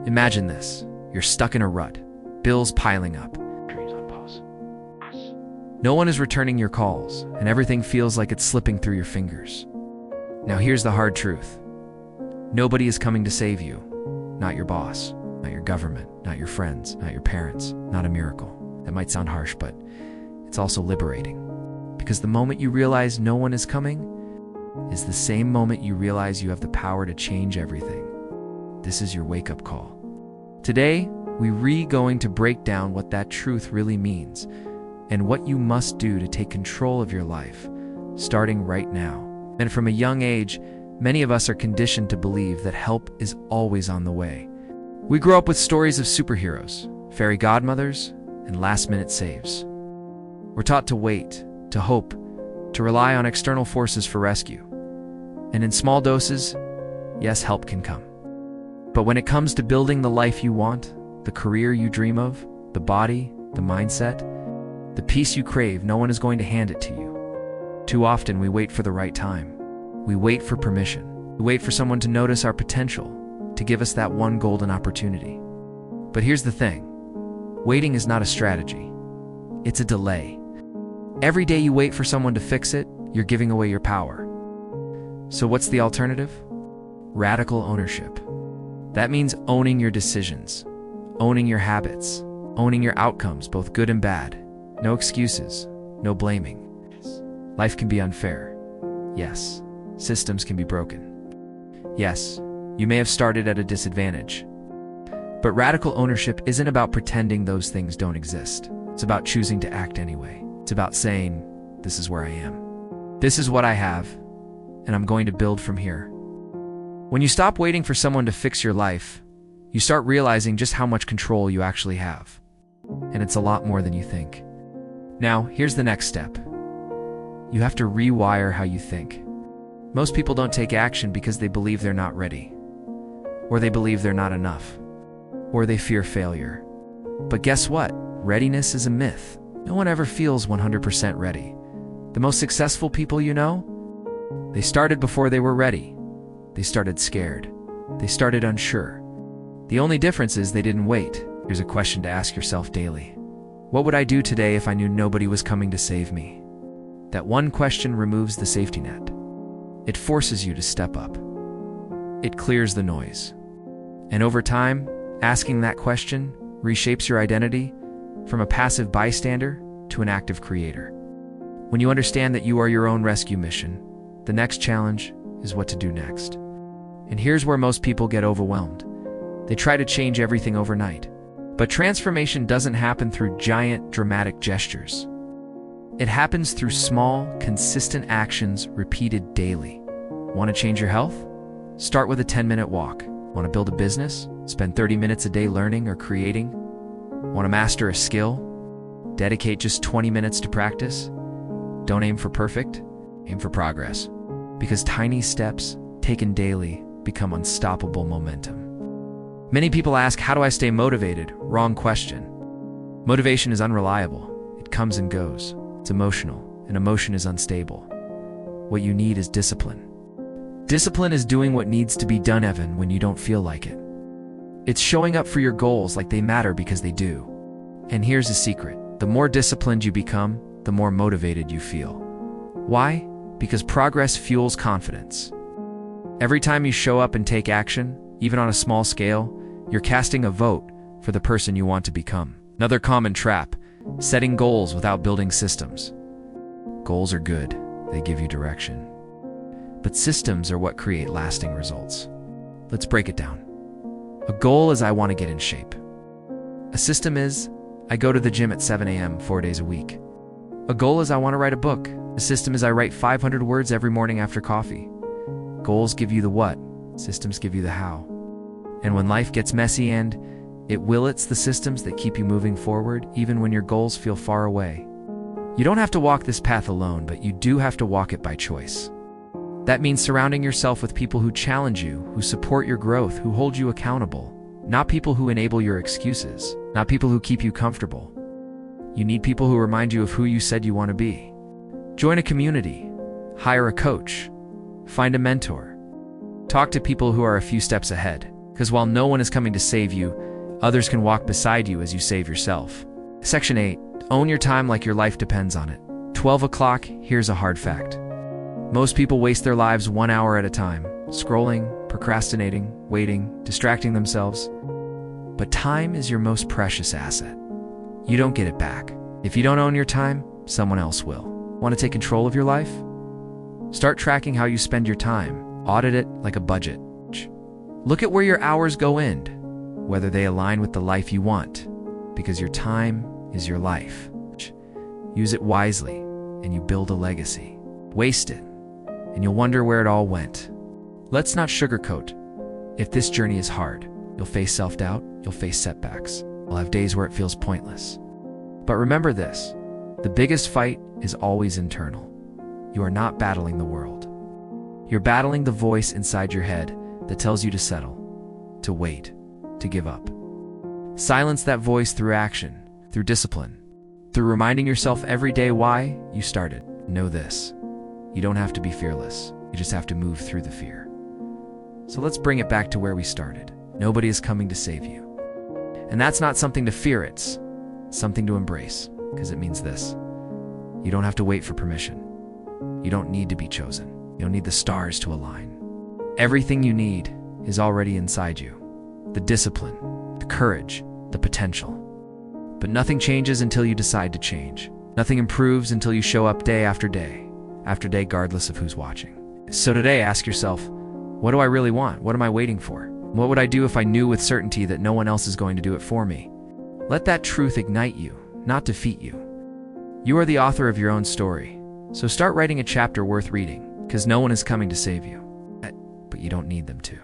Imagine this. You're stuck in a rut. Bills piling up. Dreams on pause. No one is returning your calls, and everything feels like it's slipping through your fingers. Now here's the hard truth. Nobody is coming to save you. Not your boss, not your government, not your friends, not your parents, not a miracle. That might sound harsh, but it's also liberating. Because the moment you realize no one is coming is the same moment you realize you have the power to change everything. This is your wake-up call. Today, we're going to break down what that truth really means and what you must do to take control of your life, starting right now. And from a young age, many of us are conditioned to believe that help is always on the way. We grow up with stories of superheroes, fairy godmothers, and last-minute saves. We're taught to wait, to hope, to rely on external forces for rescue. And in small doses, yes, help can come. But when it comes to building the life you want, the career you dream of, the body, the mindset, the peace you crave, no one is going to hand it to you. Too often we wait for the right time. We wait for permission. We wait for someone to notice our potential, to give us that one golden opportunity. But here's the thing. Waiting is not a strategy. It's a delay. Every day you wait for someone to fix it, you're giving away your power. So what's the alternative? Radical ownership. That means owning your decisions, owning your habits, owning your outcomes, both good and bad. No excuses, no blaming. Life can be unfair. Yes, systems can be broken. Yes, you may have started at a disadvantage. But radical ownership isn't about pretending those things don't exist. It's about choosing to act anyway. It's about saying, this is where I am. This is what I have, and I'm going to build from here. When you stop waiting for someone to fix your life, you start realizing just how much control you actually have. And it's a lot more than you think. Now, here's the next step. You have to rewire how you think. Most people don't take action because they believe they're not ready, or they believe they're not enough, or they fear failure. But guess what? Readiness is a myth. No one ever feels 100% ready. The most successful people you know, they started before they were ready. They started scared. They started unsure. The only difference is they didn't wait. Here's a question to ask yourself daily. What would I do today if I knew nobody was coming to save me? That one question removes the safety net. It forces you to step up. It clears the noise. And over time, asking that question reshapes your identity from a passive bystander to an active creator. When you understand that you are your own rescue mission, the next challenge is what to do next. And here's where most people get overwhelmed. They try to change everything overnight. But transformation doesn't happen through giant, dramatic gestures. It happens through small, consistent actions repeated daily. Want to change your health? Start with a 10-minute walk. Want to build a business? Spend 30 minutes a day learning or creating? Want to master a skill? Dedicate just 20 minutes to practice? Don't aim for perfect, aim for progress. Because tiny steps, taken daily, become unstoppable momentum. Many people ask, how do I stay motivated? Wrong question. Motivation is unreliable. It comes and goes. It's emotional, and emotion is unstable. What you need is discipline. Discipline is doing what needs to be done, Evan, when you don't feel like it. It's showing up for your goals like they matter because they do. And here's a secret. The more disciplined you become, the more motivated you feel. Why? Because progress fuels confidence. Every time you show up and take action, even on a small scale, you're casting a vote for the person you want to become. Another common trap, setting goals without building systems. Goals are good, they give you direction. But systems are what create lasting results. Let's break it down. A goal is I want to get in shape. A system is I go to the gym at 7 a.m. 4 days a week. A goal is I want to write a book. A system is I write 500 words every morning after coffee. Goals give you the what, systems give you the how. And when life gets messy and it's the systems that keep you moving forward, even when your goals feel far away. You don't have to walk this path alone, but you do have to walk it by choice. That means surrounding yourself with people who challenge you, who support your growth, who hold you accountable. Not people who enable your excuses, not people who keep you comfortable. You need people who remind you of who you said you want to be. Join a community, hire a coach, find a mentor. Talk to people who are a few steps ahead, Because while no one is coming to save you, others can walk beside you as you save yourself. Section 8. Own your time like your life depends on it. 12 o'clock, here's a hard fact. Most people waste their lives 1 hour at a time, scrolling, procrastinating, waiting, distracting themselves. But time is your most precious asset. You don't get it back. If you don't own your time, someone else will. Want to take control of your life? Start tracking how you spend your time. Audit it like a budget. Look at where your hours go in, whether they align with the life you want, because your time is your life. Use it wisely, and you build a legacy. Waste it, and you'll wonder where it all went. Let's not sugarcoat. If this journey is hard, you'll face self-doubt, you'll face setbacks. You'll have days where it feels pointless. But remember this, the biggest fight is always internal. You are not battling the world. You're battling the voice inside your head that tells you to settle, to wait, to give up. Silence that voice through action, through discipline, through reminding yourself every day why you started. Know this, you don't have to be fearless. You just have to move through the fear. So let's bring it back to where we started. Nobody is coming to save you. And that's not something to fear, it's something to embrace, because it means this. You don't have to wait for permission. You don't need to be chosen. You don't need the stars to align. Everything you need is already inside you. The discipline, the courage, the potential. But nothing changes until you decide to change. Nothing improves until you show up day after day, regardless of who's watching. So today, ask yourself, what do I really want? What am I waiting for? What would I do if I knew with certainty that no one else is going to do it for me? Let that truth ignite you, not defeat you. You are the author of your own story, so start writing a chapter worth reading, because no one is coming to save you. But you don't need them to.